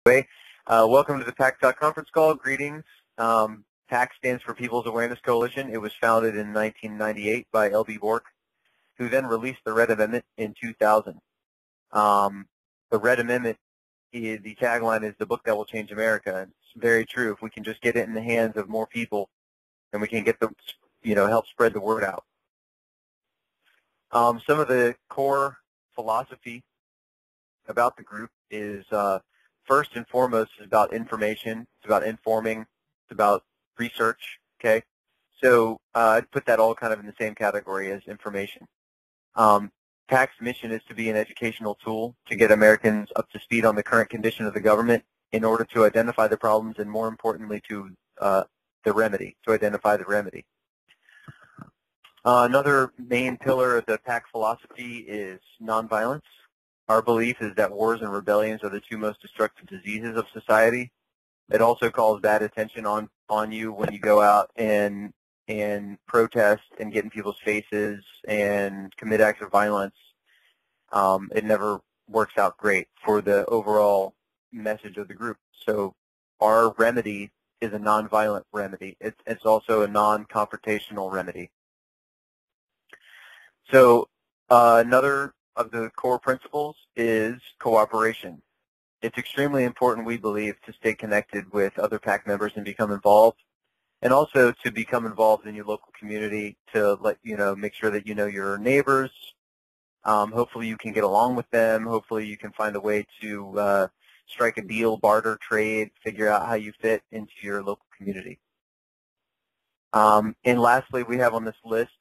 Welcome to the PAC conference call. Greetings. PAC stands for People's Awareness Coalition. It was founded in 1998 by L.B. Bork, who then released the Red Amendment in 2000. The Red Amendment, the tagline is the book that will change America. And it's very true. If we can just get it in the hands of more people, then we can get the, help spread the word out. Some of the core philosophy about the group is first and foremost is about information. It's about informing. It's about research. Okay, so I'd put that all kind of in the same category as information. PAC's mission is to be an educational tool to get Americans up to speed on the current condition of the government in order to identify the problems and, more importantly, to identify the remedy. Another main pillar of the PAC philosophy is nonviolence. Our belief is that wars and rebellions are the two most destructive diseases of society. It also calls bad attention on you when you go out and protest and get in people's faces and commit acts of violence. It never works out great for the overall message of the group. So our remedy is a nonviolent remedy. It's also a non-confrontational remedy. So another of the core principles is cooperation. It's extremely important, we believe, to stay connected with other PAC members and become involved, and also to become involved in your local community to make sure that you know your neighbors. Hopefully you can get along with them. Hopefully you can find a way to strike a deal, barter, trade, figure out how you fit into your local community. And lastly, we have on this list,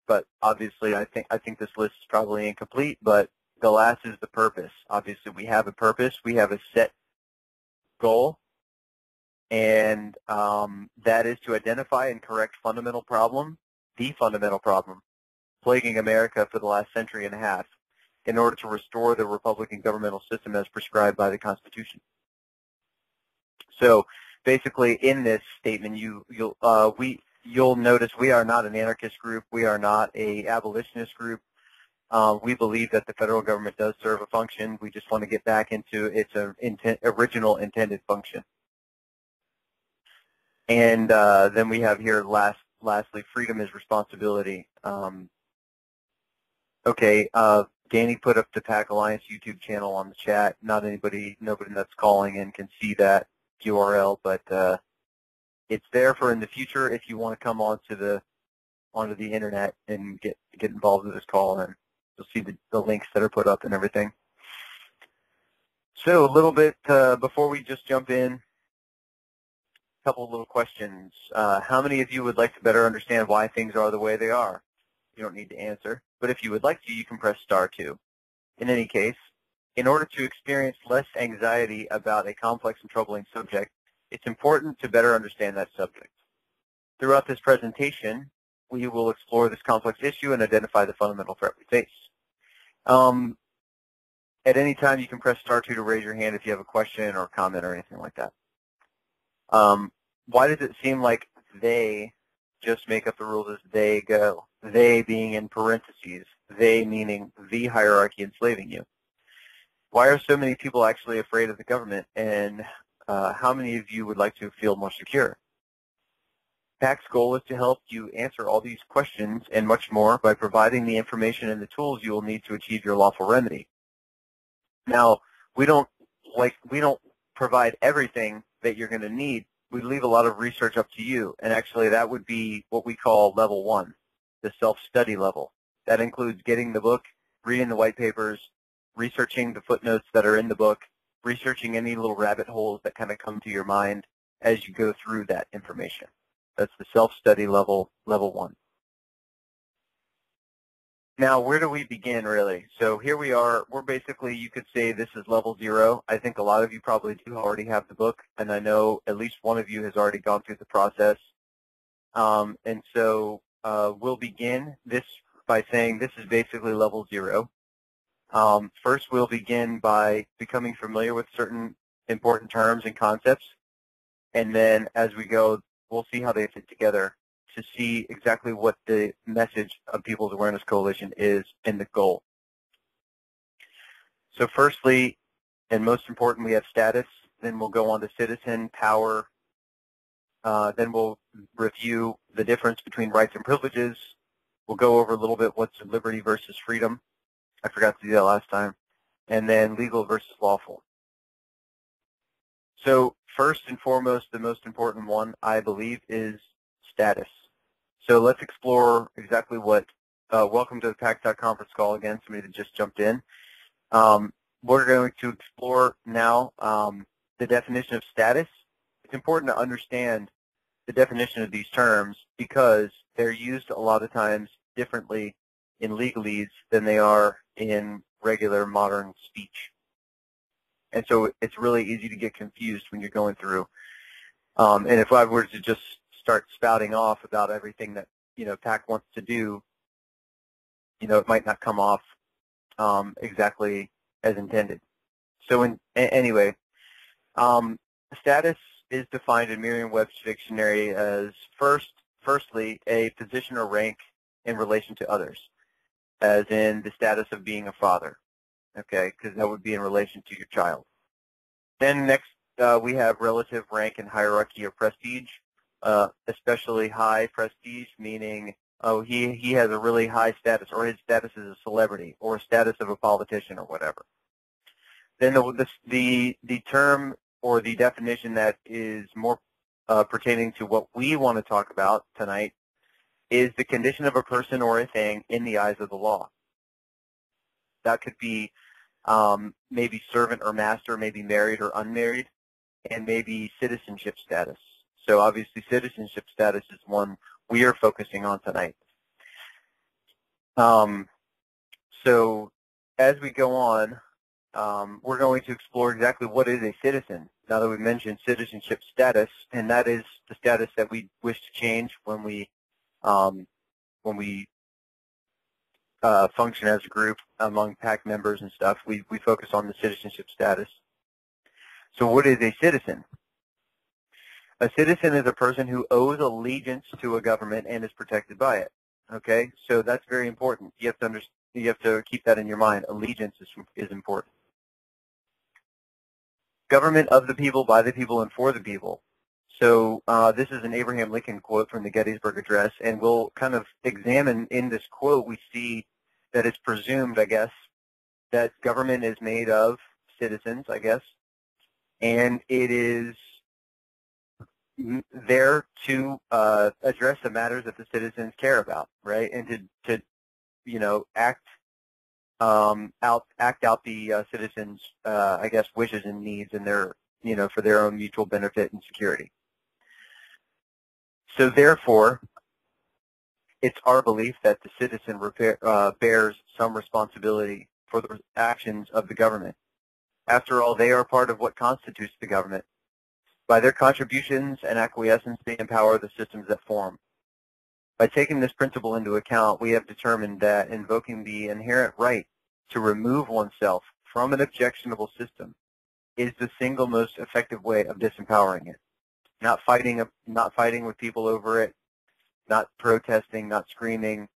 but obviously I think this list is probably incomplete, but the last is the purpose. Obviously we have a purpose, we have a set goal, and that is to identify and correct the fundamental problem plaguing America for the last century and a half in order to restore the Republican governmental system as prescribed by the Constitution. So basically in this statement you'll notice we are not an anarchist group. We are not an abolitionist group. We believe that the federal government does serve a function. We just want to get back into its original intended function. And then we have here lastly, freedom is responsibility. Okay, Danny put up the PAC Alliance YouTube channel on the chat. Nobody that's calling in can see that URL, but it's there for in the future if you want to come onto the internet and get involved with this call, and you'll see the links that are put up and everything. So a little bit before we just jump in, a couple of little questions. How many of you would like to better understand why things are the way they are? You don't need to answer, but if you would like to, you can press *2. In any case, in order to experience less anxiety about a complex and troubling subject, it's important to better understand that subject. Throughout this presentation, we will explore this complex issue and identify the fundamental threat we face. At any time, you can press *2 to raise your hand if you have a question or comment or anything like that. Why does it seem like they just make up the rules as they go? They being in parentheses, they meaning the hierarchy enslaving you. Why are so many people actually afraid of the government, and how many of you would like to feel more secure? PAC's goal is to help you answer all these questions and much more by providing the information and the tools you will need to achieve your lawful remedy. Now, we don't provide everything that you're going to need. We leave a lot of research up to you, and actually that would be what we call level 1, the self-study level. That includes getting the book, reading the white papers, researching the footnotes that are in the book, researching any little rabbit holes that kind of come to your mind as you go through that information. That's the self-study level 1. Now, where do we begin, really? So here we are. We're basically, you could say this is level 0. I think a lot of you probably do already have the book, and I know at least one of you has already gone through the process. And so we'll begin this by saying this is basically level 0. First, we'll begin by becoming familiar with certain important terms and concepts, and then as we go, we'll see how they fit together to see exactly what the message of People's Awareness Coalition is and the goal. So firstly, And most important, we have status. Then we'll go on to citizen, power. Then we'll review the difference between rights and privileges. We'll go over a little bit what's liberty versus freedom. I forgot to do that last time. And then legal versus lawful. So first and foremost, the most important one, I believe, is status. So let's explore exactly what, welcome to the PAC conference call again, somebody that just jumped in. We're going to explore now the definition of status. It's important to understand the definition of these terms because they're used a lot of times differently in legalese than they are in regular modern speech. And so it's really easy to get confused when you're going through. And if I were to just start spouting off about everything that, PAC wants to do, it might not come off exactly as intended. So anyway, status is defined in Merriam-Webster dictionary as firstly, a position or rank in relation to others, as in the status of being a father, okay, because that would be in relation to your child. Then next, we have relative rank and hierarchy or prestige, especially high prestige, meaning, oh, he has a really high status, or his status is a celebrity, or a status of a politician, or whatever. Then the term or the definition that is more pertaining to what we want to talk about tonight is the condition of a person or a thing in the eyes of the law. That could be maybe servant or master, maybe married or unmarried, and maybe citizenship status. So obviously citizenship status is one we are focusing on tonight. So as we go on, we're going to explore exactly what is a citizen, now that we've mentioned citizenship status, and that is the status that we wish to change when we function as a group among PAC members and stuff. We focus on the citizenship status. So what is a citizen? A citizen is a person who owes allegiance to a government and is protected by it. Okay, so that's very important. You have to keep that in your mind. Allegiance is important. Government of the people, by the people, and for the people. So this is an Abraham Lincoln quote from the Gettysburg Address, and we'll kind of examine in this quote, we see that it's presumed, I guess, that government is made of citizens, I guess, and it is there to address the matters that the citizens care about, right, and to act out the citizens' I guess wishes and needs and their for their own mutual benefit and security. So therefore, it's our belief that the citizen bears some responsibility for the actions of the government. After all, they are part of what constitutes the government. By their contributions and acquiescence, they empower the systems that form. By taking this principle into account, we have determined that invoking the inherent right to remove oneself from an objectionable system is the single most effective way of disempowering it. Not fighting with people over it, not protesting, not screaming,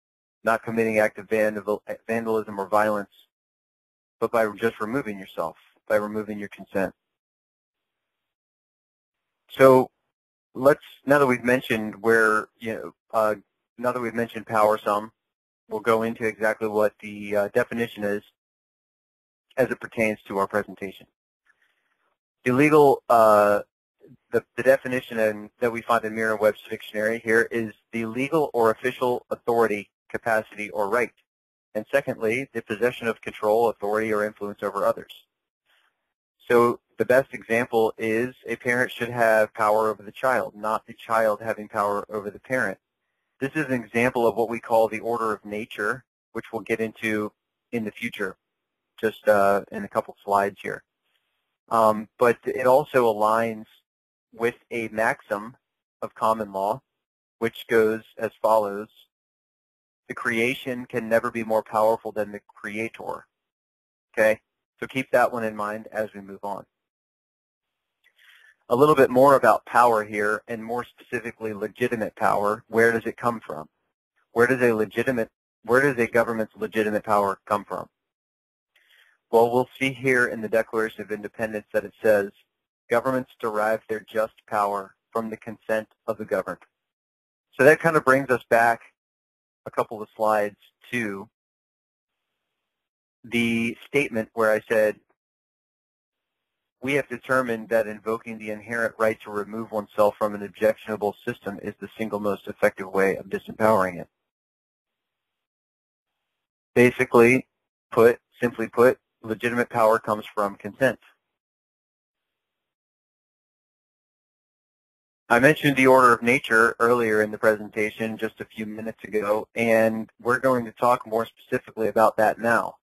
not committing active vandalism or violence, but by just removing yourself, by removing your consent. So now that we've mentioned now that we've mentioned power some, we'll go into exactly what the definition is as it pertains to our presentation. The legal, the definition that we find in Merriam-Webster dictionary here is the legal or official authority, capacity, or right. And secondly, the possession of control, authority, or influence over others. So the best example is a parent should have power over the child, not the child having power over the parent. This is an example of what we call the order of nature, which we'll get into in the future, just in a couple slides here. But it also aligns with a maxim of common law, which goes as follows: the creation can never be more powerful than the creator. Okay, so keep that one in mind as we move on. A little bit more about power here, and more specifically legitimate power. Where does it come from? Where does a government's legitimate power come from? Well, we'll see here in the Declaration of Independence that it says, governments derive their just power from the consent of the governed. So that kind of brings us back a couple of slides to the statement where I said, we have determined that invoking the inherent right to remove oneself from an objectionable system is the single most effective way of disempowering it. Basically, simply put, legitimate power comes from consent. I mentioned the order of nature earlier in the presentation just a few minutes ago, and we're going to talk more specifically about that now.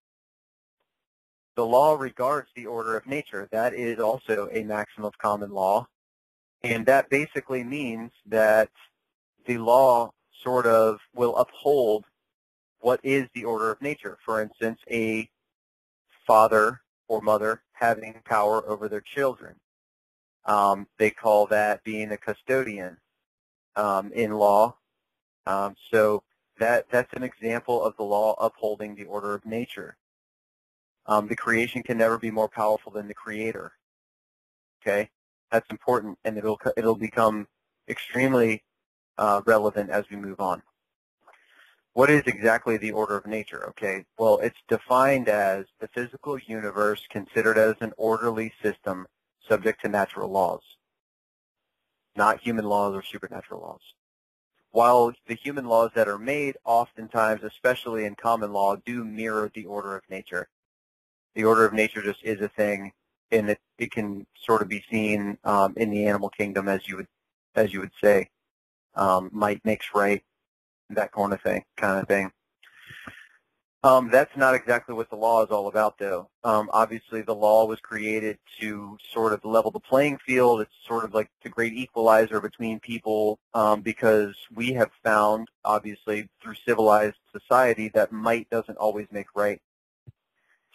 The law regards the order of nature. That is also a maxim of common law, and that basically means that the law sort of will uphold what is the order of nature. For instance, a father or mother having power over their children. They call that being a custodian in law. So that's an example of the law upholding the order of nature. The creation can never be more powerful than the creator. Okay, that's important, and it'll become extremely relevant as we move on. What is exactly the order of nature? Okay, well, it's defined as the physical universe considered as an orderly system subject to natural laws, not human laws or supernatural laws. While the human laws that are made oftentimes, especially in common law, do mirror the order of nature. The order of nature just is a thing, and it can sort of be seen in the animal kingdom, as you would say, might makes right, that kind of thing. That's not exactly what the law is all about, though. Obviously, the law was created to sort of level the playing field. It's sort of like the great equalizer between people, because we have found, obviously, through civilized society, that might doesn't always make right.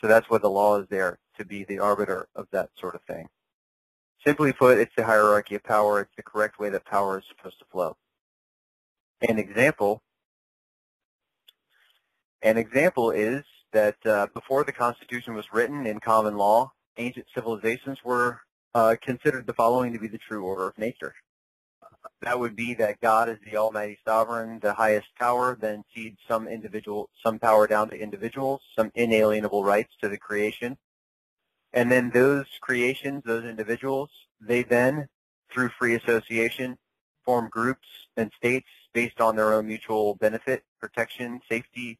So that's why the law is there, to be the arbiter of that sort of thing. Simply put, it's the hierarchy of power. It's the correct way that power is supposed to flow. An example is that before the Constitution was written in common law, ancient civilizations were considered the following to be the true order of nature. That would be that God is the almighty sovereign, the highest power, then cedes some power down to individuals, some inalienable rights to the creation. And then those creations, those individuals, they then, through free association, form groups and states based on their own mutual benefit, protection, safety,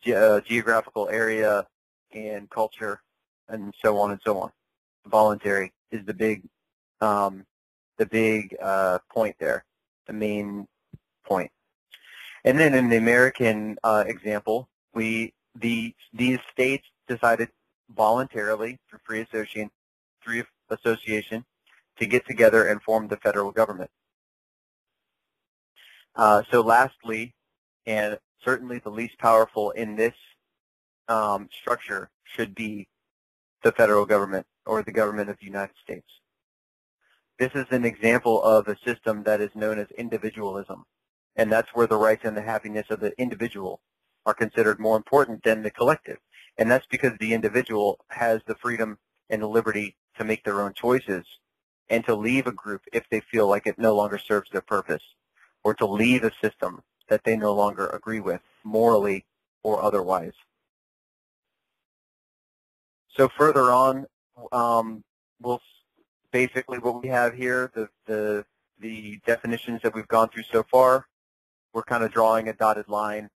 geographical area, and culture, and so on and so on. Voluntary is the big point there, the main point. And then in the American example, these states decided voluntarily through free association to get together and form the federal government. So lastly, and certainly the least powerful in this structure, should be the federal government, or the government of the United States. This is an example of a system that is known as individualism, and that's where the rights and the happiness of the individual are considered more important than the collective. And that's because the individual has the freedom and the liberty to make their own choices and to leave a group if they feel like it no longer serves their purpose, or to leave a system that they no longer agree with, morally or otherwise. So further on, we'll basically what we have here, the definitions that we've gone through so far, we're kind of drawing a dotted line,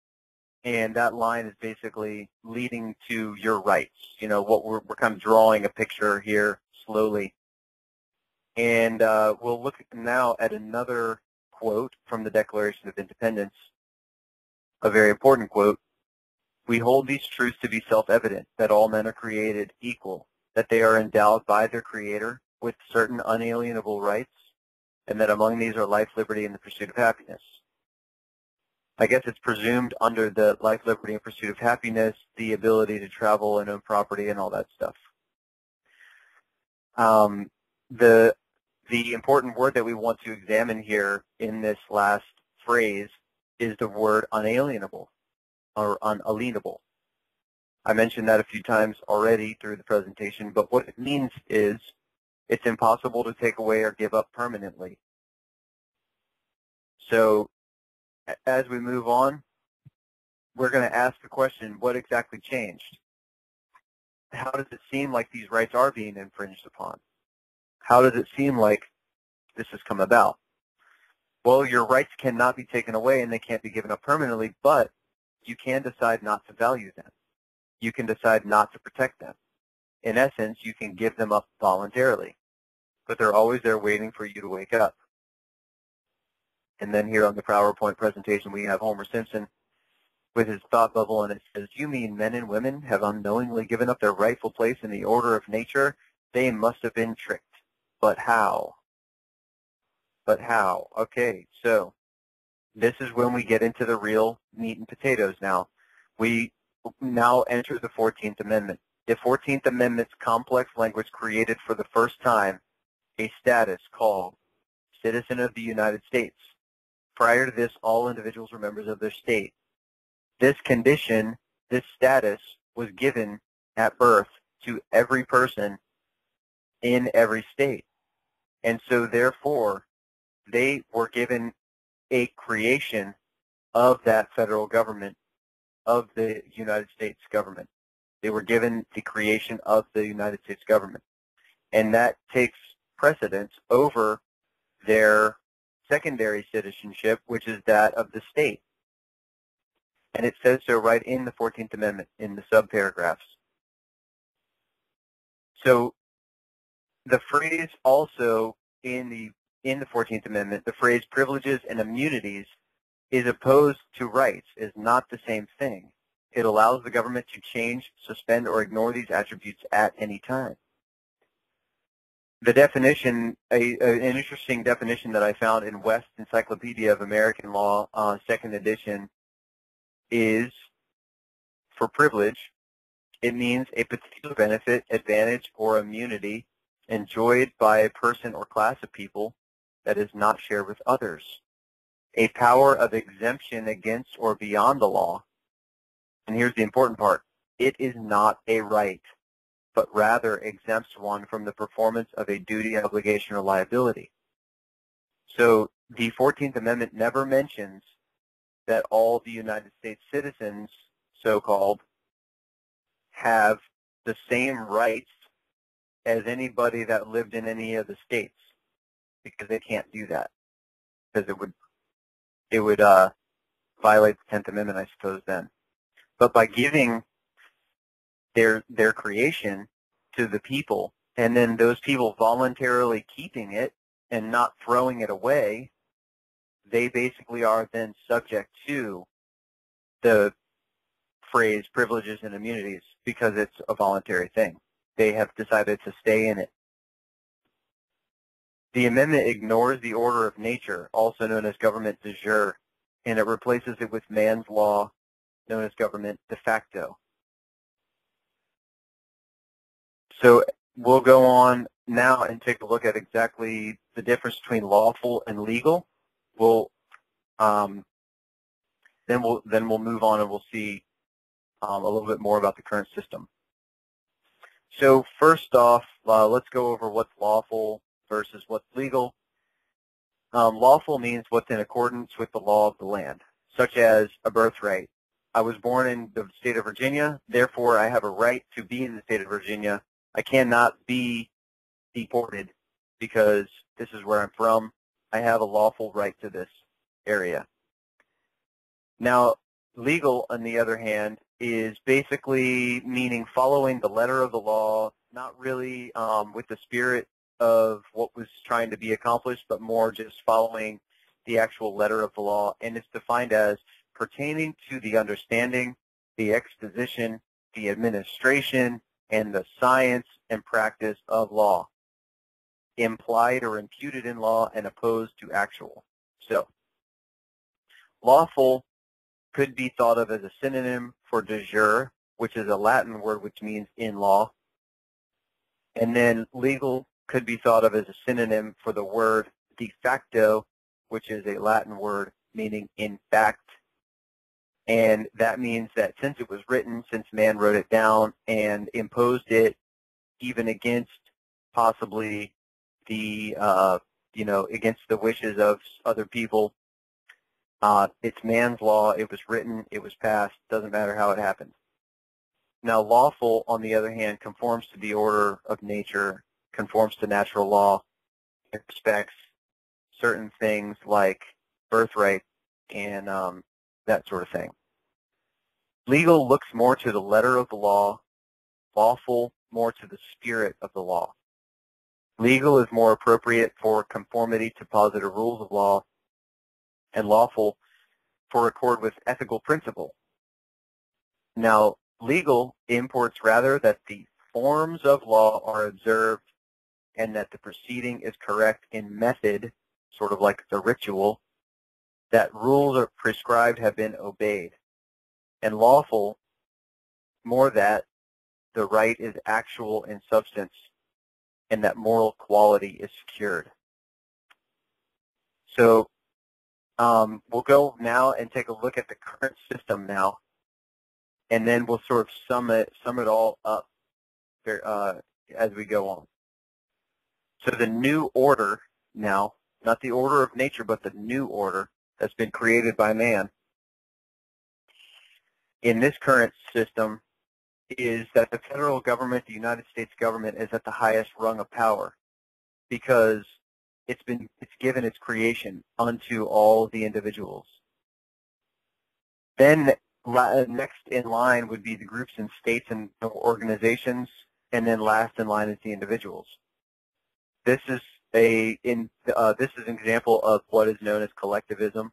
and that line is basically leading to your rights. You know, what we're kind of drawing a picture here slowly. And we'll look now at another quote from the Declaration of Independence, a very important quote. We hold these truths to be self-evident, that all men are created equal, that they are endowed by their Creator with certain unalienable rights, and that among these are life, liberty, and the pursuit of happiness. I guess it's presumed under the life, liberty, and pursuit of happiness, the ability to travel and own property and all that stuff. The important word that we want to examine here in this last phrase is the word unalienable or unalienable. I mentioned that a few times already through the presentation, but what it means is it's impossible to take away or give up permanently. So as we move on, we're going to ask the question, what exactly changed? How does it seem like these rights are being infringed upon? How does it seem like this has come about? Well, your rights cannot be taken away and they can't be given up permanently, but you can decide not to value them. You can decide not to protect them. In essence, you can give them up voluntarily, but they're always there waiting for you to wake up. And then here on the PowerPoint presentation, we have Homer Simpson with his thought bubble, and it says, "You mean men and women have unknowingly given up their rightful place in the order of nature? They must have been tricked. But how?" But how? Okay, so this is when we get into the real meat and potatoes now. We now enter the 14th Amendment. The 14th Amendment's complex language created for the first time a status called citizen of the United States. Prior to this, all individuals were members of their state. This condition, this status, was given at birth to every person in every state. And so therefore, they were given a creation of that federal government, of the United States government. They were given the creation of the United States government. And that takes precedence over their secondary citizenship, which is that of the state. And it says so right in the 14th Amendment, in the subparagraphs. So the phrase also in the 14th Amendment, the phrase privileges and immunities is opposed to rights, is not the same thing. It allows the government to change, suspend, or ignore these attributes at any time. The definition, an interesting definition that I found in West Encyclopedia of American Law, 2nd edition, is for privilege, it means a particular benefit, advantage, or immunity enjoyed by a person or class of people that is not shared with others. A power of exemption against or beyond the law. And here's the important part. It is not a right, but rather exempts one from the performance of a duty, obligation, or liability. So the 14th Amendment never mentions that all the United States citizens, so-called, have the same rights as anybody that lived in any of the states, because they can't do that, because it would violate the 10th Amendment, I suppose, then. But by giving their creation to the people, and then those people voluntarily keeping it and not throwing it away, they basically are then subject to the phrase privileges and immunities because it's a voluntary thing. They have decided to stay in it. The amendment ignores the order of nature, also known as government de jure, and it replaces it with man's law, known as government de facto. So we'll go on now and take a look at exactly the difference between lawful and legal. Then we'll move on and we'll see a little bit more about the current system. So first off, let's go over what's lawful versus what's legal. Lawful means what's in accordance with the law of the land, such as a birthright. I was born in the state of Virginia, therefore I have a right to be in the state of Virginia. I cannot be deported because this is where I'm from. I have a lawful right to this area. Now, legal, on the other hand, is basically meaning following the letter of the law, not really with the spirit of what was trying to be accomplished, but more just following the actual letter of the law. And it's defined as pertaining to the understanding, the exposition, the administration, and the science and practice of law, implied or imputed in law and opposed to actual. So, lawful could be thought of as a synonym for de jure, which is a Latin word which means in law. And then legal could be thought of as a synonym for the word de facto, which is a Latin word meaning in fact. And that means that since it was written, since man wrote it down and imposed it even against possibly the, against the wishes of other people, it's man's law. It was written. It was passed. Doesn't matter how it happened. Now, lawful, on the other hand, conforms to the order of nature, conforms to natural law. It respects certain things like birthright and that sort of thing. Legal looks more to the letter of the law, lawful more to the spirit of the law. Legal is more appropriate for conformity to positive rules of law, and lawful for accord with ethical principle. Now, legal imports rather that the forms of law are observed and that the proceeding is correct in method, sort of like the ritual, that rules are prescribed have been obeyed. And lawful, more that the right is actual in substance and that moral quality is secured. So we'll go now and take a look at the current system now, and then we'll sort of sum it all up as we go on. So the new order now, not the order of nature, but the new order that's been created by man in this current system is that the federal government, the United States government, is at the highest rung of power because it's given its creation unto all the individuals. Then next in line would be the groups and states and organizations, and then last in line is the individuals. This is an example of what is known as collectivism,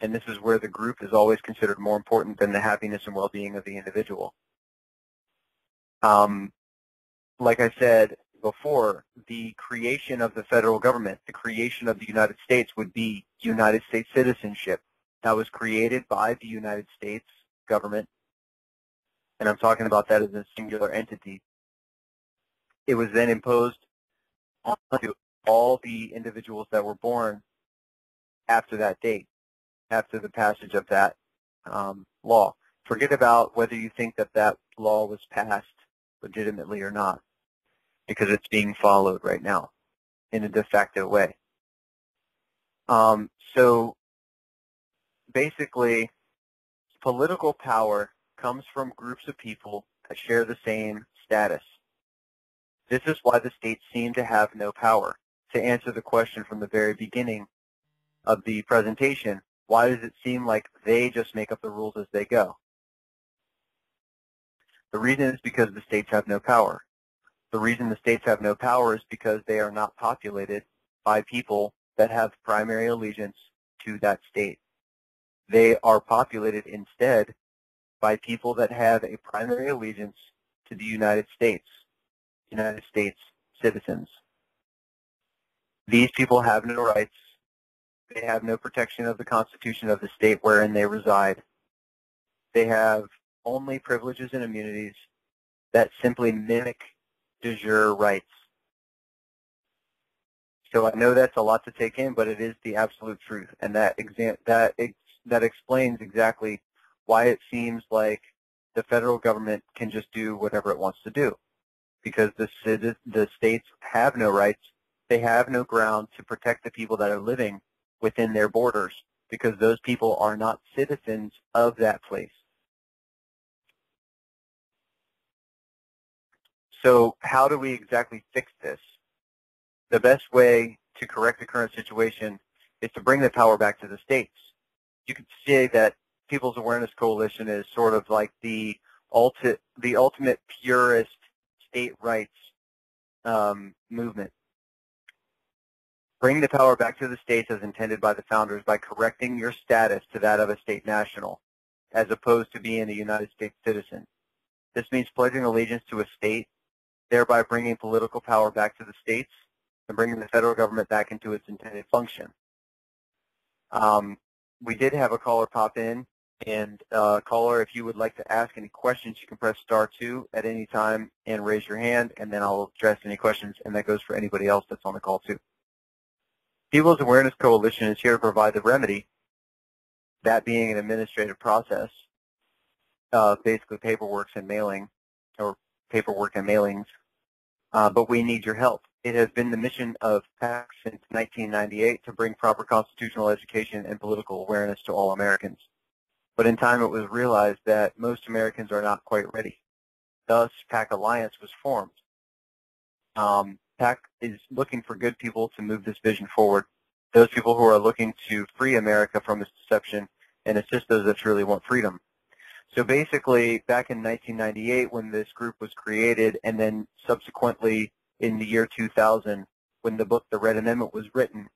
and this is where the group is always considered more important than the happiness and well-being of the individual. Like I said before, the creation of the federal government, the creation of the United States would be United States citizenship. That was created by the United States government, and I'm talking about that as a singular entity. It was then imposed onto all the individuals that were born after that date, after the passage of that law. Forget about whether you think that that law was passed legitimately or not, because it's being followed right now in a de facto way. So basically, political power comes from groups of people that share the same status. This is why the states seem to have no power. To answer the question from the very beginning of the presentation, why does it seem like they just make up the rules as they go? The reason is because the states have no power. The reason the states have no power is because they are not populated by people that have primary allegiance to that state. They are populated instead by people that have a primary allegiance to the United States citizens. These people have no rights. They have no protection of the Constitution of the state wherein they reside. They have only privileges and immunities that simply mimic de jure rights. So I know that's a lot to take in, but it is the absolute truth, and that explains exactly why it seems like the federal government can just do whatever it wants to do, because the states have no rights. They have no ground to protect the people that are living within their borders, because those people are not citizens of that place. So how do we exactly fix this? The best way to correct the current situation is to bring the power back to the states. You could say that People's Awareness Coalition is sort of like the ultimate purist state rights movement. Bring the power back to the states as intended by the founders by correcting your status to that of a state national, as opposed to being a United States citizen. This means pledging allegiance to a state, thereby bringing political power back to the states and bringing the federal government back into its intended function. We did have a caller pop in, and caller, if you would like to ask any questions, you can press *2 at any time and raise your hand, and then I'll address any questions, and that goes for anybody else that's on the call too. People's Awareness Coalition is here to provide the remedy, that being an administrative process, basically paperwork and mailing, or paperwork and mailings, but we need your help. It has been the mission of PAC since 1998 to bring proper constitutional education and political awareness to all Americans. But in time it was realized that most Americans are not quite ready. Thus, PAC Alliance was formed. PAC is looking for good people to move this vision forward, those people who are looking to free America from its deception and assist those that truly want freedom. So basically, back in 1998 when this group was created, and then subsequently in the year 2000 when the book The Red Amendment was written,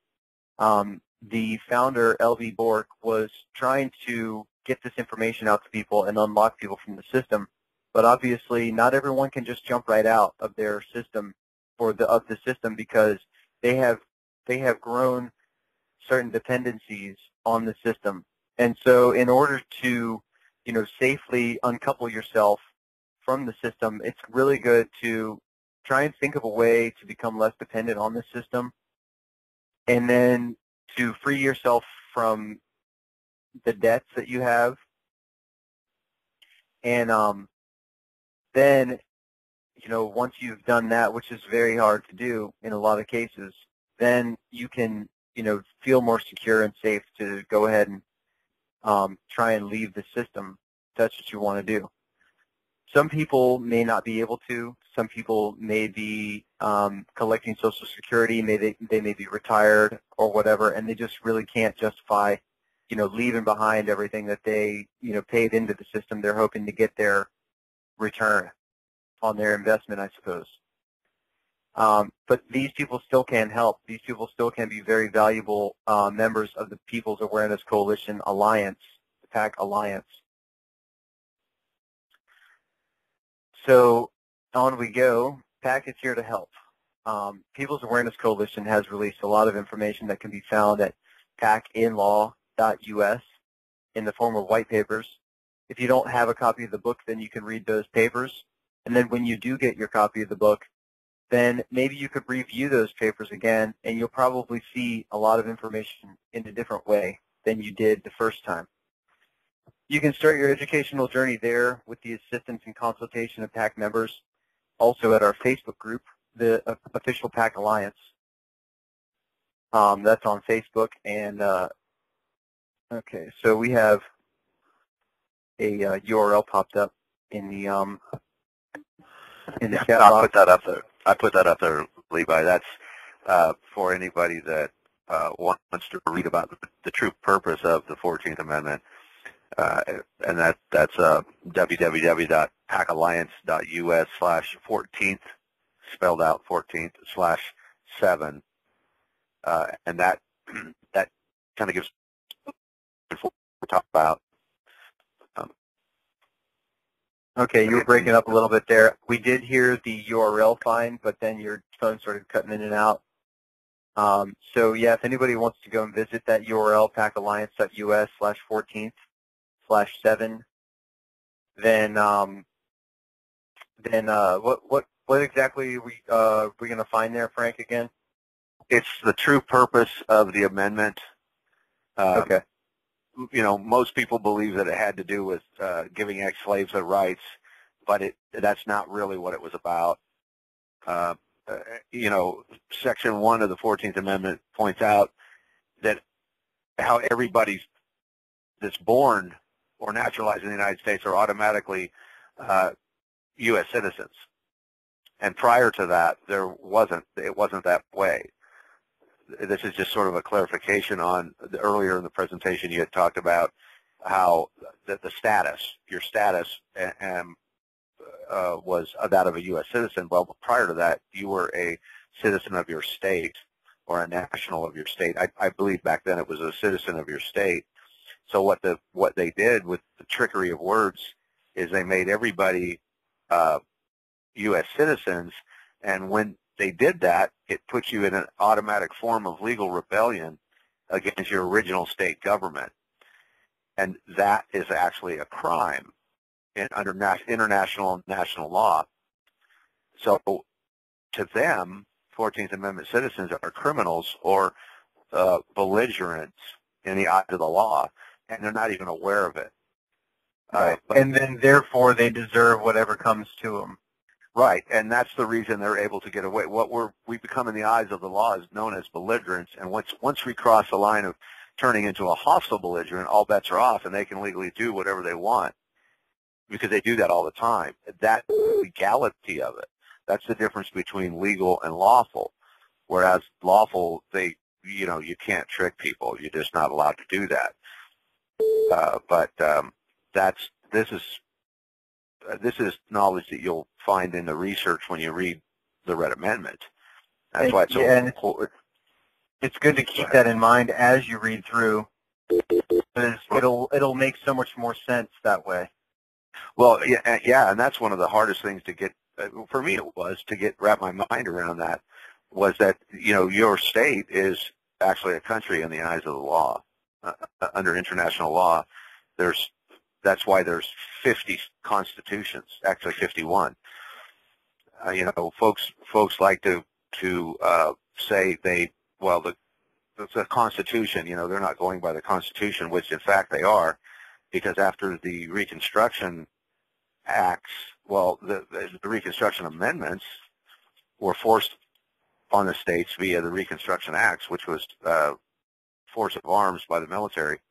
the founder, L.B. Bork, was trying to get this information out to people and unlock people from the system. But obviously, not everyone can just jump right out of their system, or of the system, because they have grown certain dependencies on the system. And so in order to safely uncouple yourself from the system, it's really good to try and think of a way to become less dependent on the system, and then to free yourself from the debts that you have. And then, once you've done that, which is very hard to do in a lot of cases, then you can, feel more secure and safe to go ahead and try and leave the system if that's what you want to do. Some people may not be able to. Some people may be collecting Social Security. They may be retired or whatever, and they just really can't justify, leaving behind everything that they, paid into the system. They're hoping to get their return on their investment, I suppose. But these people still can help. These people still can be very valuable members of the People's Awareness Coalition Alliance, the PAC Alliance. So on we go. PAC is here to help. People's Awareness Coalition has released a lot of information that can be found at pacinlaw.us in the form of white papers. If you don't have a copy of the book, then you can read those papers. And then when you do get your copy of the book, then maybe you could review those papers again, and you'll probably see a lot of information in a different way than you did the first time. You can start your educational journey there with the assistance and consultation of PAC members, also at our Facebook group, the official PAC Alliance. That's on Facebook. And okay, so we have a URL popped up in the chat box. I'll put that up there. I put that up there, Levi. That's for anybody that wants to read about the true purpose of the 14th Amendment. And that's www.pacalliance.us/14th, spelled out 14th/7. And that kind of gives what we talk about. Okay, you were breaking up a little bit there. We did hear the URL fine, but then your phone started cutting in and out. So yeah, if anybody wants to go and visit that URL, pacalliance.us/14th/7, then what exactly are we going to find there, Frank, again? It's the true purpose of the amendment. Okay. Most people believe that it had to do with giving ex-slaves their rights, but that's not really what it was about. Section 1 of the 14th Amendment points out that how everybody that's born or naturalized in the United States are automatically U.S. citizens. And prior to that, it wasn't that way. This is just sort of a clarification on earlier in the presentation you had talked about how the status, your status was that of a U.S. citizen. Well, prior to that, you were a citizen of your state or a national of your state. I believe back then it was a citizen of your state. So what they did with the trickery of words is they made everybody U.S. citizens, and when they did that, it puts you in an automatic form of legal rebellion against your original state government. And that is actually a crime under international and national law. So to them, 14th Amendment citizens are criminals or belligerents in the eyes of the law, and they're not even aware of it. Right. And then, therefore, they deserve whatever comes to them. Right, and that's the reason they're able to get away. What we become in the eyes of the law is known as belligerents, and once we cross the line of turning into a hostile belligerent, all bets are off, and they can legally do whatever they want because they do that all the time. That's the legality of it. That's the difference between legal and lawful. Whereas lawful, you can't trick people. You're just not allowed to do that. This is knowledge that you'll find in the research when you read the Red Amendment. That's why it's so important. It's good to keep that in mind as you read through, because it'll make so much more sense that way. Well, yeah, and that's one of the hardest things to get. For me, it was to wrap my mind around that. Was that your state is actually a country in the eyes of the law, under international law. That's why there's 50 constitutions, actually 51. Folks like to say the Constitution. They're not going by the Constitution, which in fact they are, because after the Reconstruction acts, the Reconstruction amendments were forced on the states via the Reconstruction Acts, which was force of arms by the military.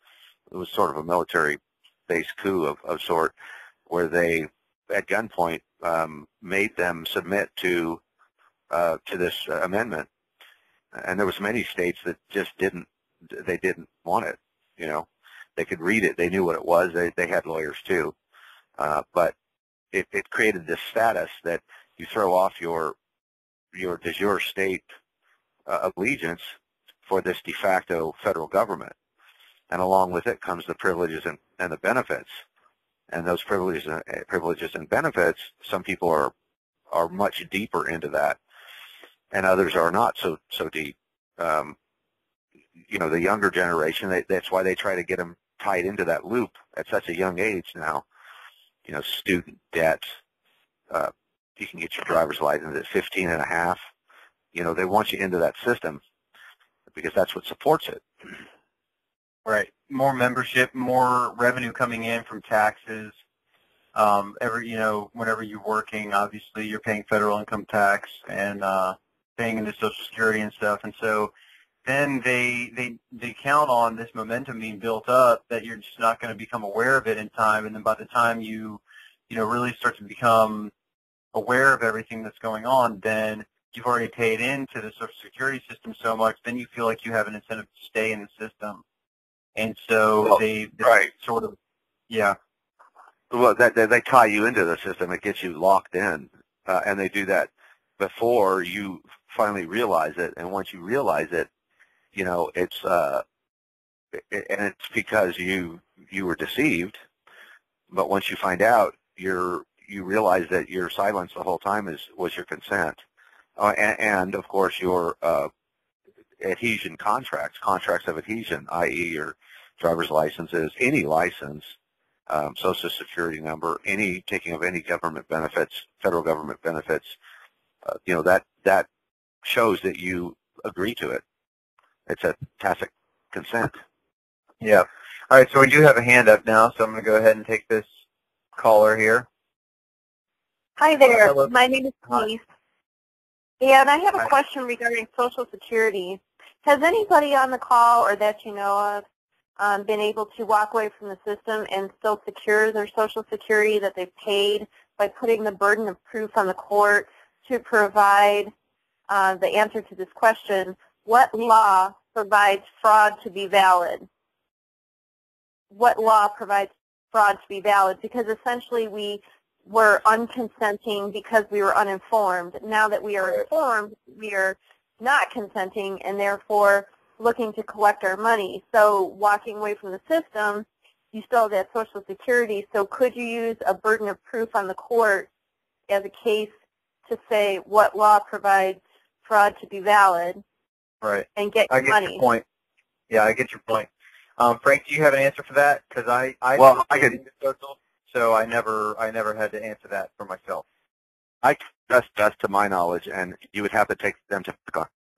It was sort of a military-based coup of sort, where they, at gunpoint, made them submit to this amendment. And there was many states that just didn't want it. They could read it. They knew what it was. They had lawyers too. But it created this status that you throw off your de jure state allegiance for this de facto federal government. And along with it comes the privileges and the benefits. And those privileges and benefits, some people are much deeper into that, and others are not so deep. The younger generation, that's why they try to get them tied into that loop at such a young age now. Student debt. You can get your driver's license at 15 and a half. They want you into that system because that's what supports it. Right. More membership, more revenue coming in from taxes. Whenever you're working, obviously you're paying federal income tax and paying into Social Security and stuff. And so then they count on this momentum being built up that you're just not going to become aware of it in time. And then by the time you really start to become aware of everything that's going on, then you've already paid into the Social Security system so much, then you feel like you have an incentive to stay in the system. And so they sort of, yeah. Well, they tie you into the system. It gets you locked in, and they do that before you finally realize it. And once you realize it, it's because you were deceived. But once you find out, you realize that your silence the whole time was your consent, and of course your adhesion contracts of adhesion, i.e. your driver's licenses, any license, Social Security number, any taking of any government benefits, federal government benefits, that shows that you agree to it. It's a tacit consent. Yeah. All right, so we do have a hand up now, so I'm going to go ahead and take this caller here. Hi there. Hello. My name is Denise. And I have a question regarding Social Security. Has anybody on the call or that you know of been able to walk away from the system and still secure their Social Security that they've paid by putting the burden of proof on the court to provide the answer to this question? What law provides fraud to be valid? What law provides fraud to be valid? Because essentially we were unconsenting because we were uninformed. Now that we are informed, we are not consenting and therefore looking to collect our money. So walking away from the system, you still have that Social Security. So could you use a burden of proof on the court as a case to say what law provides fraud to be valid? Right. And get your money. I get your point. Yeah, I get your point. Frank, do you have an answer for that? Because I so I never had to answer that for myself. That's to my knowledge, and you would have to take them to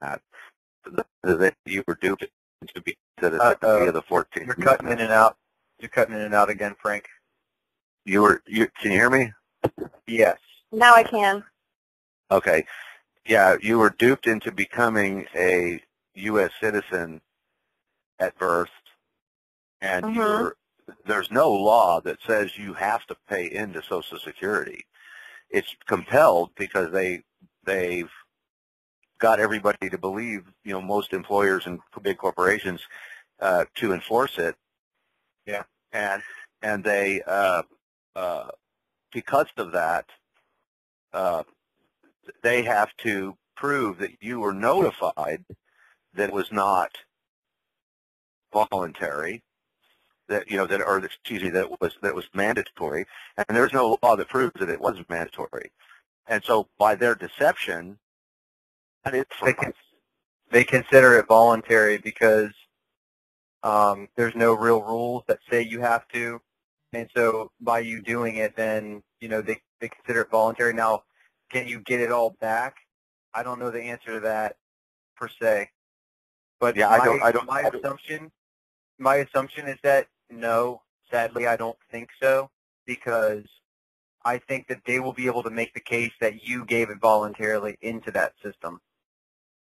that you were duped to be via the 14th. You're cutting in and out. You're cutting in and out again, Frank. Can you hear me? Yes. Now I can. Okay. Yeah, you were duped into becoming a U.S. citizen at birth, and there's no law that says you have to pay into Social Security. It's compelled because they've got everybody to believe, most employers and big corporations to enforce it. Yeah. And they because of that, they have to prove that you were notified that it was not voluntary, that that was mandatory, and there's no law that proves that it was mandatory. And so by their deception, that is fraud. They consider it voluntary because there's no real rules that say you have to, and so by you doing it, then they consider it voluntary. Now, can you get it all back? I don't know the answer to that per se, but yeah, my assumption is that no. Sadly, I don't think so, because I think that they will be able to make the case that you gave it voluntarily into that system.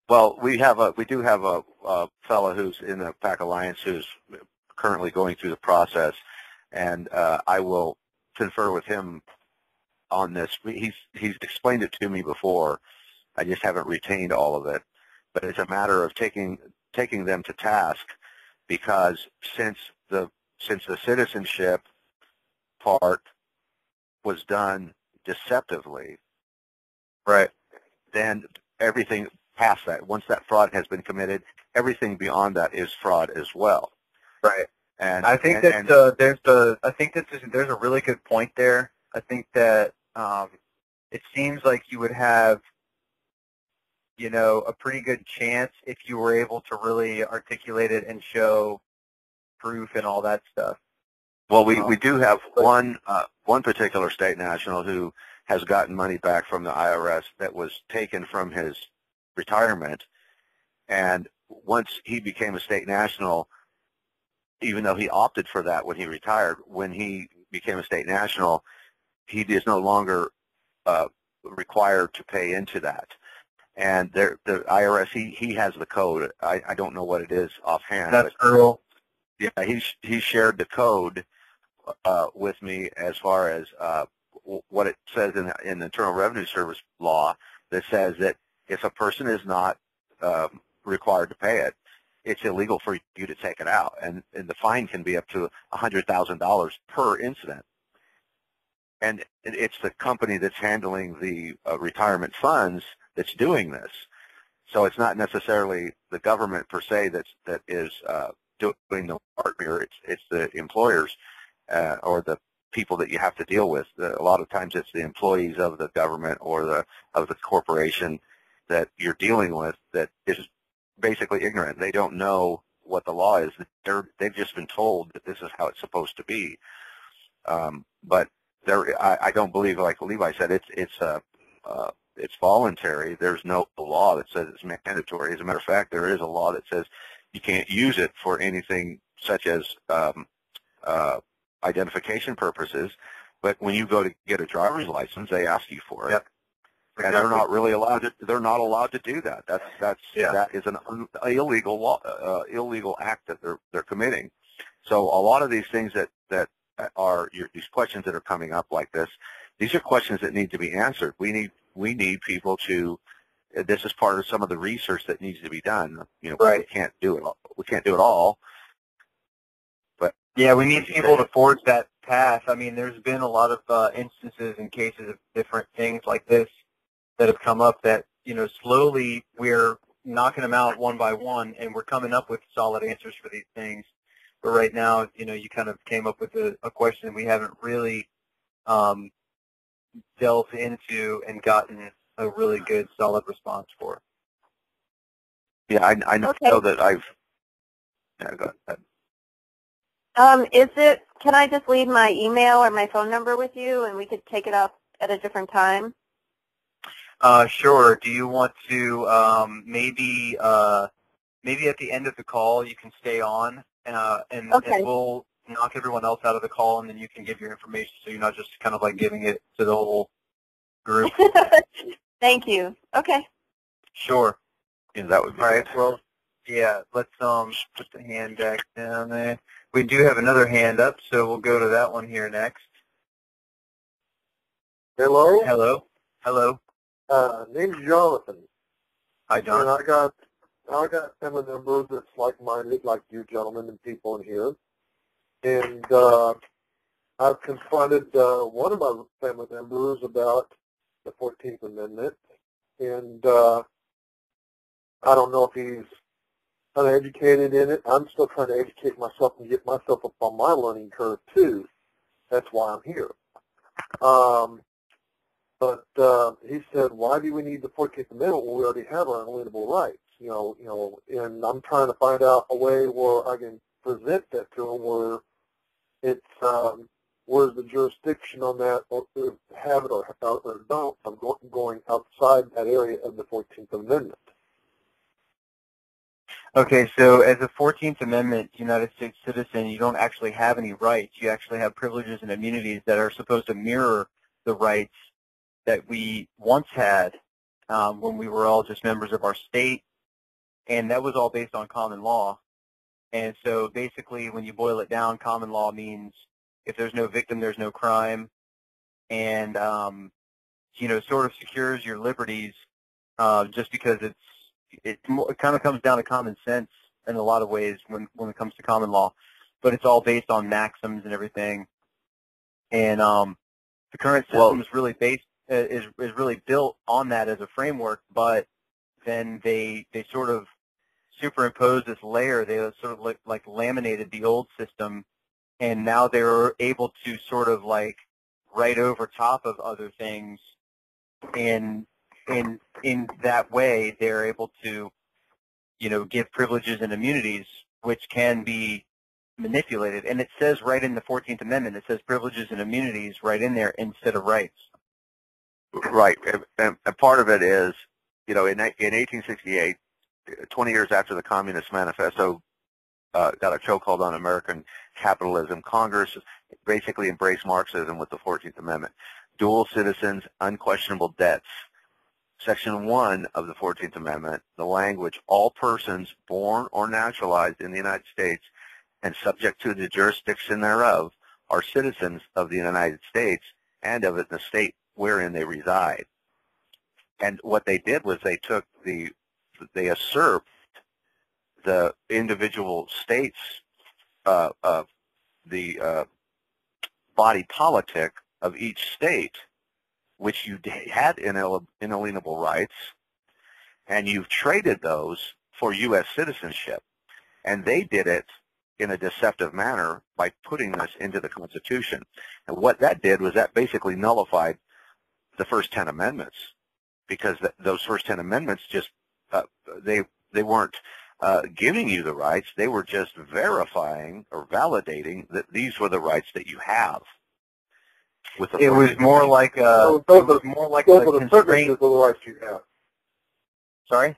Well, we do have a fellow who's in the PAC Alliance who's currently going through the process, and I will confer with him on this. He's explained it to me before. I just haven't retained all of it, but it's a matter of taking them to task, because since the citizenship part was done deceptively, right? Then everything past that, once that fraud has been committed, everything beyond that is fraud as well. Right. And I think there's a really good point there. I think that it seems like you would have, a pretty good chance if you were able to really articulate it and show proof and all that stuff. Well, we do have one particular state national who has gotten money back from the IRS that was taken from his retirement, and once he became a state national, even though he opted for that when he retired, when he became a state national, he is no longer required to pay into that. And the IRS, he has the code. I don't know what it is offhand. That's Earl. Yeah, he shared the code with me as far as what it says in the Internal Revenue Service law, that says that if a person is not required to pay it, it's illegal for you to take it out, and the fine can be up to $100,000 per incident. And it's the company that's handling the retirement funds that's doing this. So it's not necessarily the government per se that is doing the part here. It's the employers or the people that you have to deal with. A lot of times it's the employees of the government or of the corporation that you're dealing with that is basically ignorant. They don't know what the law is. They've just been told that this is how it's supposed to be. But I don't believe, like Levi said, it's voluntary. There's no law that says it's mandatory. As a matter of fact, there is a law that says you can't use it for anything such as identification purposes. But when you go to get a driver's license, they ask you for it. Yep. And they're not really allowed to. They're not allowed to do that. That is an illegal law, illegal act that they're committing. So a lot of these things that are these questions that are coming up like this, these are questions that need to be answered. We need people to. This is part of some of the research that needs to be done. Right. We can't do it. We can't do it all. But yeah, we need people to forge that path. I mean, there's been a lot of instances and cases of different things like this that have come up that, slowly we're knocking them out one by one, and we're coming up with solid answers for these things. But right now, you kind of came up with a question we haven't really delved into and gotten a really good, solid response for. Yeah, I know that I've. Yeah, go ahead. Can I just leave my email or my phone number with you, and we could take it up at a different time? Sure. Do you want to maybe at the end of the call you can stay on, and okay. and knock everyone else out of the call, and then you can give your information, so you're not just kind of like giving it to the whole group. Thank you. Okay. Sure. Yeah, that would be All right. good. Well, yeah. Let's put the hand back down there. We do have another hand up, so we'll go to that one here next. Hello? Hello. Hello. Name's Jonathan. Hi, John. And I got family members that's like-minded, like you gentlemen and people in here. And I've confronted one of my family members about the 14th Amendment. And I don't know if he's uneducated in it. I'm still trying to educate myself and get myself up on my learning curve, too. That's why I'm here. But he said, why do we need the 14th Amendment when we already have our unalienable rights? And I'm trying to find out a way where I can present that to him where it's, where's the jurisdiction on that, or have it or don't. I'm going outside that area of the 14th Amendment. Okay, so as a 14th Amendment United States citizen, you don't actually have any rights. You actually have privileges and immunities that are supposed to mirror the rights that we once had when we were all just members of our state, and that was all based on common law. And so basically, when you boil it down, common law means if there's no victim, there's no crime, and sort of secures your liberties just because it kind of comes down to common sense in a lot of ways when it comes to common law, but it's all based on maxims and everything. And the current system is really is really built on that as a framework, but then they sort of superimposed this layer. They sort of like laminated the old system, and now they're able to sort of like write over top of other things, and in that way they're able to give privileges and immunities which can be manipulated. And it says right in the 14th Amendment, it says privileges and immunities right in there instead of rights. Right, and part of it is, in 1868, 20 years after the Communist Manifesto got a chokehold on American capitalism, Congress basically embraced Marxism with the 14th Amendment. Dual citizens, unquestionable debts. Section 1 of the 14th Amendment, the language, all persons born or naturalized in the United States and subject to the jurisdiction thereof are citizens of the United States and of the state wherein they reside. And what they did was they usurped the individual states, the body politic of each state, which you had inalienable rights, and you've traded those for U.S. citizenship. And they did it in a deceptive manner by putting this into the Constitution. And what that did was that basically nullified the first 10 amendments, because those first 10 amendments just, they weren't giving you the rights, they were just verifying or validating that these were the rights that you have. It was more like a the privileges of the rights you have. Sorry?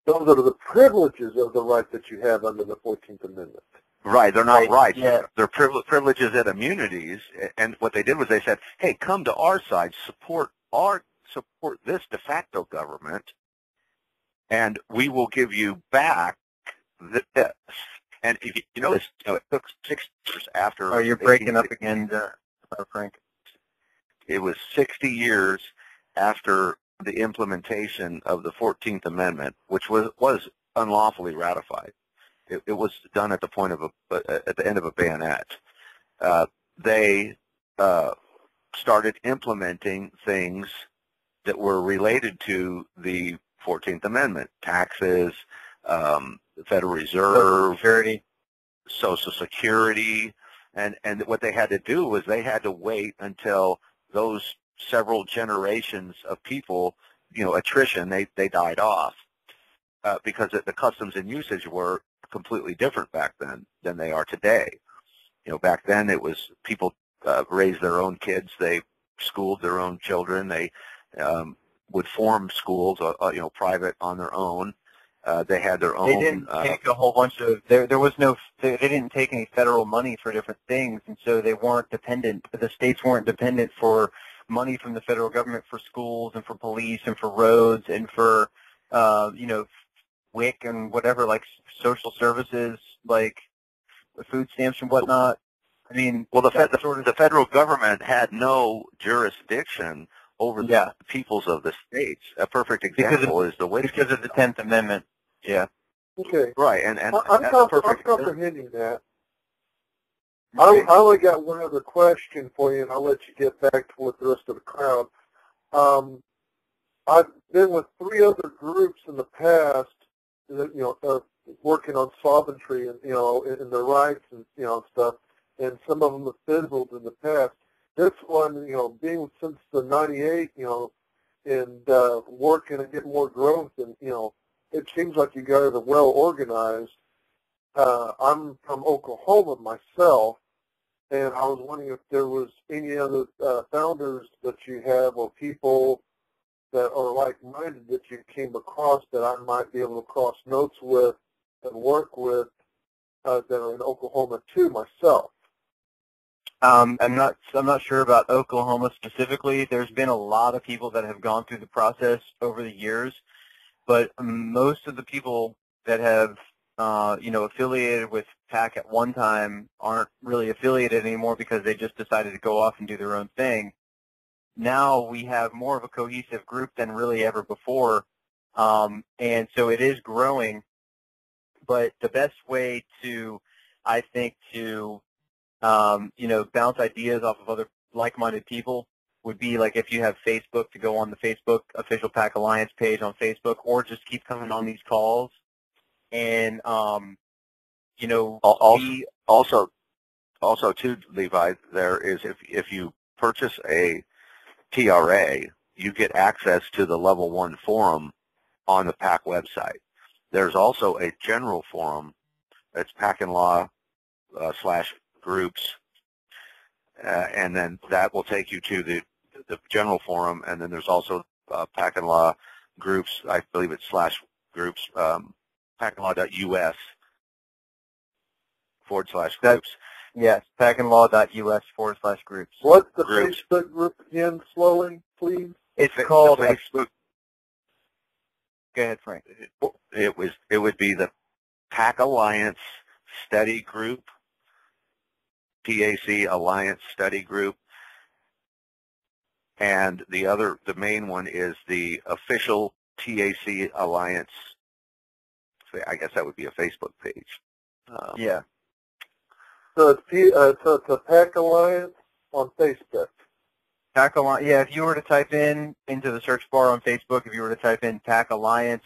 Those are the privileges of the rights that you have under the 14th Amendment. Right, they're not rights. Yeah. They're privileges and immunities. And what they did was they said, hey, come to our side, support this de facto government, and we will give you back this. And if you notice, it took 6 years after. Oh, you're breaking up again, Frank. It was 60 years after the implementation of the 14th Amendment, which was unlawfully ratified. It was done at the point of at the end of a bayonet. They started implementing things that were related to the 14th Amendment: taxes, the Federal Reserve, Social Security, and what they had to do was they had to wait until those several generations of people, attrition, they died off, because the customs and usage were completely different back then than they are today. Back then it was people raised their own kids, they schooled their own children, they would form schools, private on their own, They had their own. They didn't take a whole bunch of. There was no. They didn't take any federal money for different things, and so they weren't dependent. The states weren't dependent for money from the federal government for schools and for police and for roads and for WIC and whatever, like social services, like food stamps and whatnot. I mean, well, the federal government had no jurisdiction over the peoples of the states. A perfect example is the WIC. Because of the 10th Amendment. Yeah. Okay. Right, and I'm comprehending that. I only got one other question for you, and I'll let you get back to with the rest of the crowd. I've been with 3 other groups in the past, working on sovereignty and and their rights and stuff, and some of them have fizzled in the past. This one, being since the '98, and working and getting more growth, and it seems like you guys are well organized. I'm from Oklahoma myself, and I was wondering if there was any other founders that you have or people that are like-minded that you came across that I might be able to cross notes with and work with that are in Oklahoma too myself. I'm not sure about Oklahoma specifically. There's been a lot of people that have gone through the process over the years, but most of the people that have affiliated with PAC at one time aren't really affiliated anymore because they just decided to go off and do their own thing. Now we have more of a cohesive group than really ever before, and so it is growing. But the best way to, I think, to bounce ideas off of other like-minded people would be like if you have Facebook, to go on the Facebook official PAC Alliance page on Facebook, or just keep coming on these calls. And also too, Levi, there is if you purchase a TRA, you get access to the Level 1 forum on the PAC website. There's also a general forum. It's PAC and Law /groups, and then that will take you to the general forum. And then there's also PAC and Law groups. I believe it's /groups. PACandlaw.us /groups. Yes, PACandlaw.us /groups. What's the Facebook group again, slowly, please? It's called Facebook. Go ahead, Frank. It would be the PAC Alliance Study Group, PAC Alliance Study Group, and the main one is the official TAC Alliance. I guess that would be a Facebook page. Yeah. So it's a PAC Alliance on Facebook. PAC Alliance. Yeah, if you were to type into the search bar on Facebook, if you were to type in PAC Alliance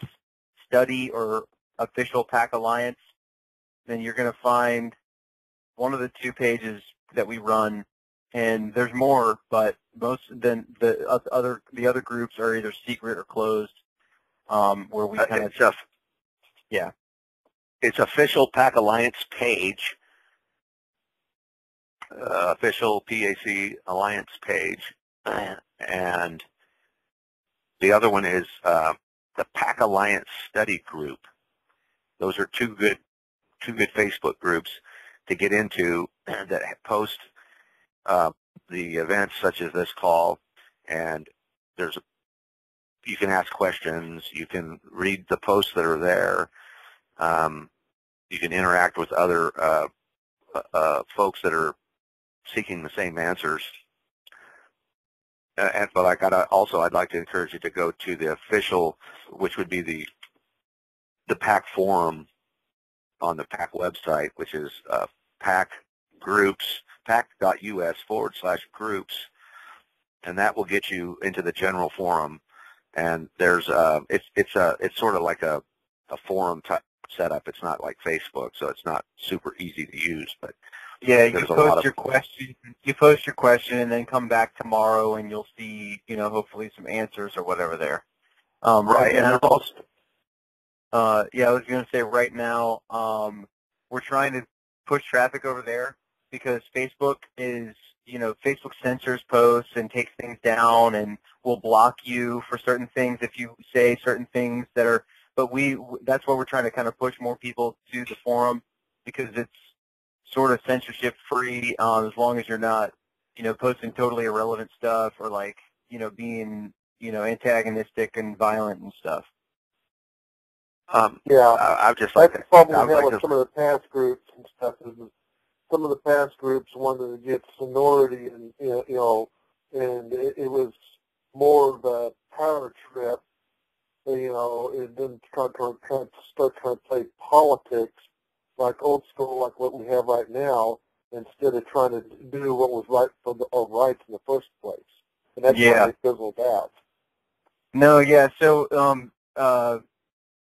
Study or official PAC Alliance, then you're going to find one of the 2 pages that we run. And there's more, but most than the other groups are either secret or closed. Where we kind of it's official PAC Alliance page, official PAC Alliance page, and the other one is the PAC Alliance Study Group. Those are two good Facebook groups to get into that post the events such as this call, and you can ask questions, you can read the posts that are there, you can interact with other folks that are seeking the same answers. But I'd like to encourage you to go to the official, which would be the PAC forum on the PAC website, which is PAC groups, PAC.us /groups, and that will get you into the general forum. And there's it's sort of like a forum type setup. It's not like Facebook, so it's not super easy to use, but yeah, you post your question. You post your question, and then come back tomorrow, and you'll see, hopefully some answers or whatever there. Right, and there's also. I was going to say right now, we're trying to push traffic over there because Facebook is, Facebook censors posts and takes things down and will block you for certain things if you say certain things that are. but that's why we're trying to kind of push more people to the forum, because it's sort of censorship free, as long as you're not, posting totally irrelevant stuff or like, being, antagonistic and violent and stuff. Yeah, I've just like that's the problem we have with some of the past groups and stuff. Is some of the past groups wanted to get sonority, and and it was more of a power trip. It didn't start trying to play politics like old school, like what we have right now, instead of trying to do what was right for our rights in the first place. And that's why they fizzled out. No, yeah. So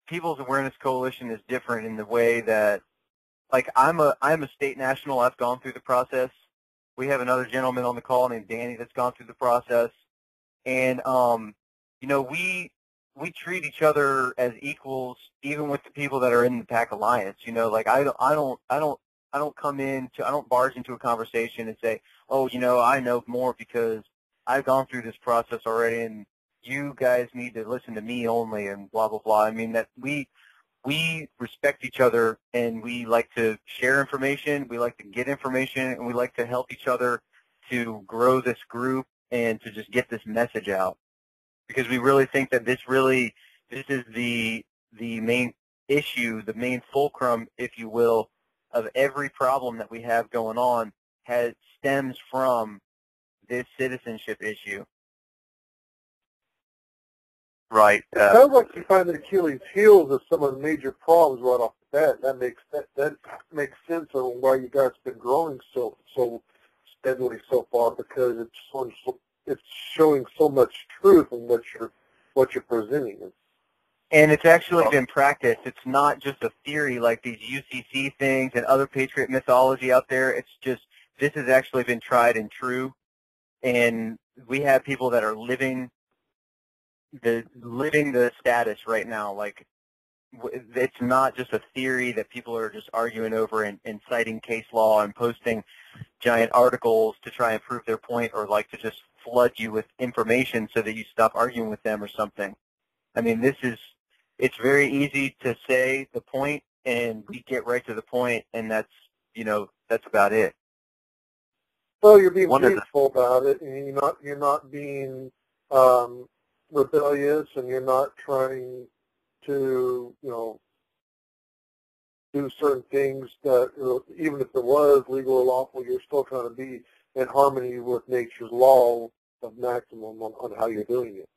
People's Awareness Coalition is different in the way that, like, I'm a state national. I've gone through the process. We have another gentleman on the call named Danny that's gone through the process, and we treat each other as equals, even with the people that are in the PAC Alliance. Like I don't barge into a conversation and say, oh, I know more because I've gone through this process already, and you guys need to listen to me only, and blah blah blah. I mean, that we respect each other, and we like to share information, we like to get information, and we like to help each other to grow this group and to just get this message out, because we really think that this is the main issue, the main fulcrum, if you will, of every problem that we have going on stems from this citizenship issue. Right. It sounds like you find the Achilles' heels of some of the major problems right off the bat. That makes sense on why you guys have been growing so steadily so far, because it's showing so much truth in what you're presenting. And it's actually been practiced. It's not just a theory like these UCC things and other patriot mythology out there. It's just, this has actually been tried and true. And we have people that are living the status right now. Like, it's not just a theory that people are just arguing over and citing case law and posting giant articles to try and prove their point, or like to just flood you with information so that you stop arguing with them or something. I mean, it's very easy to say the point, and we get right to the point, and that's about it. Well, you're being peaceful about it, and you're not being rebellious, and you're not trying to do certain things that, even if it was legal or lawful, you're still trying to be in harmony with nature's law of maximum on how you're doing it.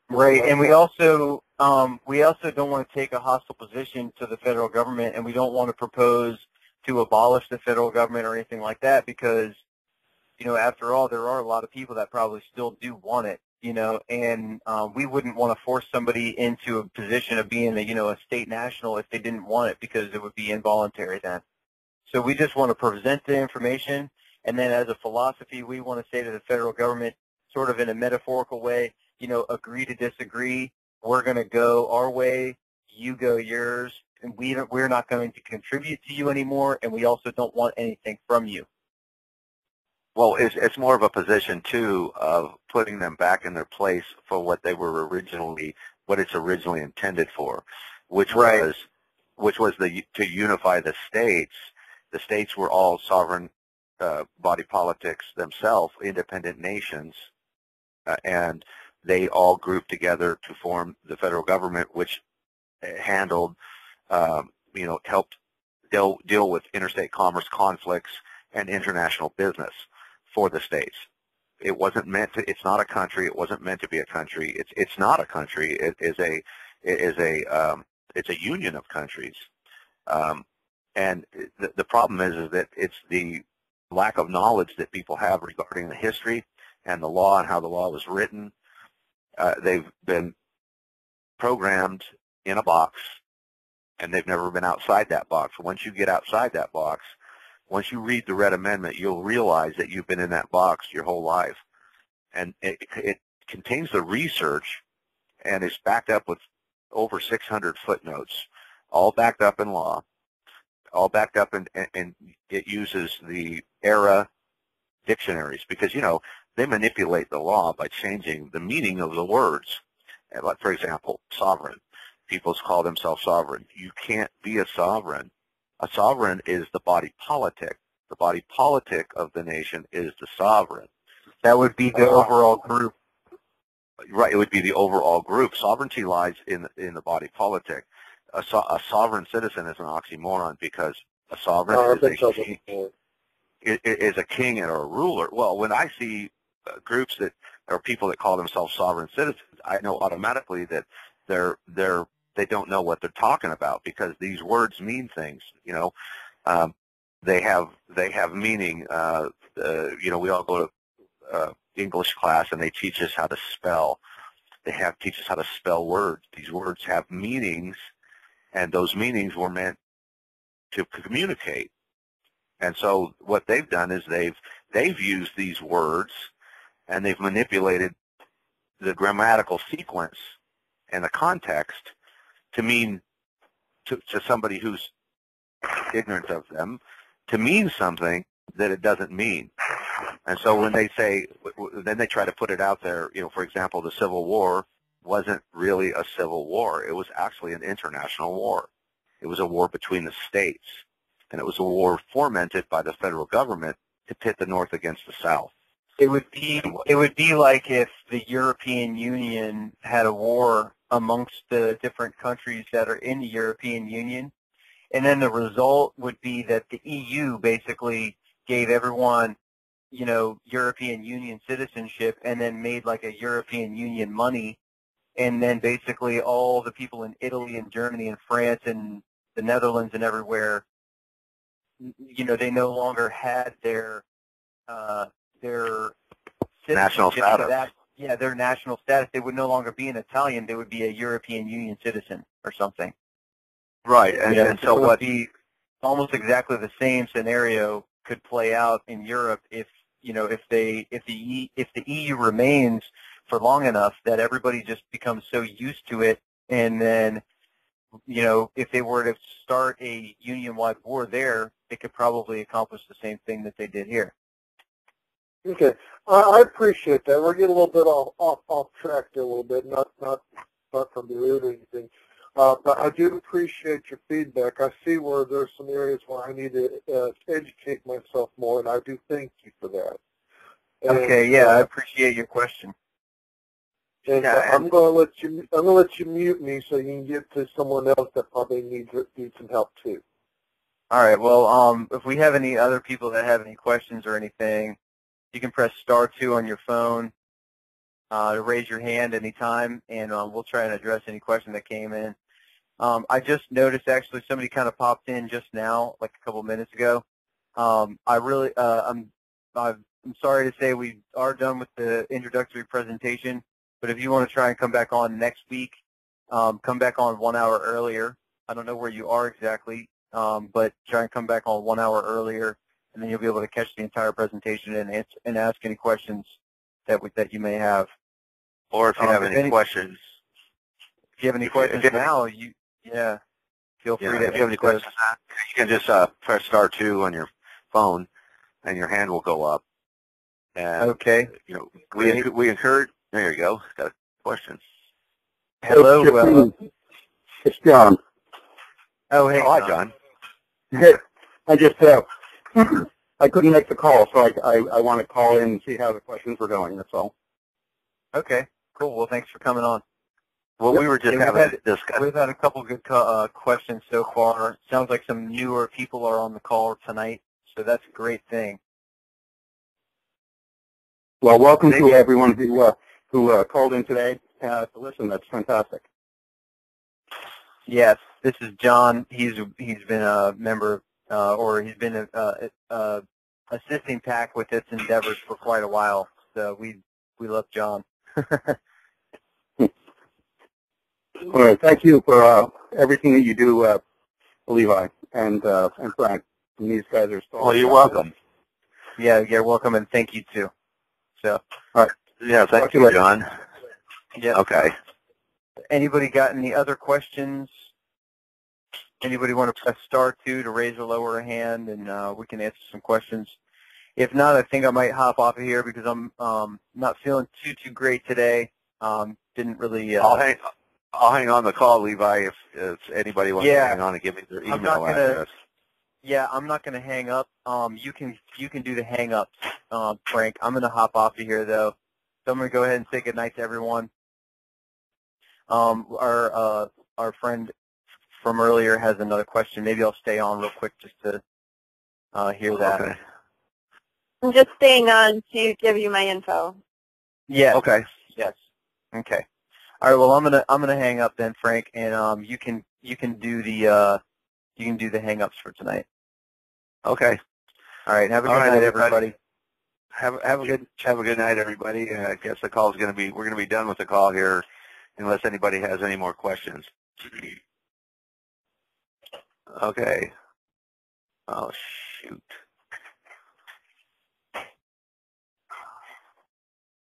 Right, and we also don't want to take a hostile position to the federal government, and we don't want to propose to abolish the federal government or anything like that, because after all, there are a lot of people that probably still do want it, and we wouldn't want to force somebody into a position of being a state national if they didn't want it, because it would be involuntary then. So we just want to present the information, and then as a philosophy, we want to say to the federal government, sort of in a metaphorical way, agree to disagree. We're going to go our way, you go yours, and we're not going to contribute to you anymore, and we also don't want anything from you. Well, it's more of a position too of putting them back in their place for what it's originally intended for, which was to unify the states. The states were all sovereign body politics themselves, independent nations, and they all grouped together to form the federal government, which handled, helped deal with interstate commerce conflicts and international business for the states. It wasn't meant to. It's not a country. It wasn't meant to be a country. It's not a country. It's a union of countries. And the problem is that it's the lack of knowledge that people have regarding the history and the law and how the law was written. They've been programmed in a box, and they've never been outside that box. Once you get outside that box, once you read the Red Amendment, you'll realize that you've been in that box your whole life. And it contains the research, and is backed up with over 600 footnotes, all backed up in law, all backed up, and it uses the era dictionaries, because, they manipulate the law by changing the meaning of the words. Like, for example, sovereign. people call themselves sovereign. You can't be a sovereign. A sovereign is the body politic. The body politic of the nation is the sovereign. That would be the overall group. Right, it would be the overall group. Sovereignty lies in the body politic. A sovereign citizen is an oxymoron because a sovereign is a king and a ruler. Well, when I see groups that or people that call themselves sovereign citizens, I know automatically that they don't know what they're talking about because these words mean things. You know, they have meaning. You know, we all go to English class and they teach us how to spell. Teach us how to spell words. These words have meanings, and those meanings were meant to communicate. And so what they've done is they've used these words and they've manipulated the grammatical sequence and the context to mean to somebody who's ignorant of them to mean something that it doesn't mean. And so when they say, then they try to put it out there, you know, for example, the Civil War wasn't really a civil war. It was actually an international war. It was a war between the states. And it was a war fomented by the federal government to pit the North against the South. It would be like if the European Union had a war amongst the different countries that are in the European Union, and then the result would be that the EU basically gave everyone, you know, European Union citizenship and then made like a European Union money, and then basically all the people in Italy and Germany and France and the Netherlands and everywhere, you know, they no longer had their national status. Their national status. They would no longer be an Italian. They would be a European Union citizen or something. Right, and so what? Be almost exactly the same scenario could play out in Europe if, you know, if the EU remains for long enough that everybody just becomes so used to it, and then, you know, if they were to start a union-wide war there, they could probably accomplish the same thing that they did here. Okay, I appreciate that. We're getting a little bit off track there a little bit, not from the root or anything. But I do appreciate your feedback. I see where there's some areas where I need to educate myself more, and I do thank you for that. And, okay, yeah, I appreciate your question. And I'm going to let you mute me so you can get to someone else that probably needs some help too. All right. Well, if we have any other people that have any questions or anything, you can press *2 on your phone to raise your hand anytime, and we'll try and address any question that came in. I just noticed actually somebody kind of popped in just now, like a couple minutes ago. I'm sorry to say we are done with the introductory presentation, but if you want to try and come back on next week, come back on 1 hour earlier. I don't know where you are exactly, but try and come back on 1 hour earlier, and then you'll be able to catch the entire presentation and ask any questions that you may have. Or if you have any questions. If you have any questions now, feel free to. If you have any questions, you can just press *2 on your phone, and your hand will go up. And, okay. You know, we encourage. There you go. Got a question. Hello. It's John. Oh, hey. Oh, hi, John. Hey, I just I couldn't make the call, so I want to call in and see how the questions were going. That's all. Okay. Cool. Well, thanks for coming on. Well, we were just having a discussion. We've had a couple good questions so far. Sounds like some newer people are on the call tonight, so that's a great thing. Well, welcome to everyone who called in today to listen. That's fantastic. Yes, this is John. He's been a member, or he's been assisting PAC with its endeavors for quite a while. So we love John. All right, thank you for everything that you do, Levi and Frank. And these guys are so. Well, you're welcome. Yeah, you're welcome, and thank you too. So. All right. Yeah, thank you, John. Yeah. Okay. Anybody got any other questions? Anybody want to press *2 to raise or lower a hand, and we can answer some questions. If not, I think I might hop off of here because I'm not feeling too great today. Didn't really. I'll hang on the call, Levi, if anybody wants to hang on and give me their email address. Yeah, I'm not gonna hang up. You can do the hang ups, Frank. I'm gonna hop off of here though. So I'm gonna go ahead and say good night to everyone. Our friend from earlier has another question. Maybe I'll stay on real quick just to hear that. Okay. I'm just staying on to give you my info. Yeah. Okay. Yes. Okay. All right. Well, I'm gonna hang up then, Frank, and you can do the hang ups for tonight. Okay. All right. Have a good night, everybody. Have a good night, everybody. I guess the call is we're going to be done with the call here, unless anybody has any more questions. Okay. Oh shoot.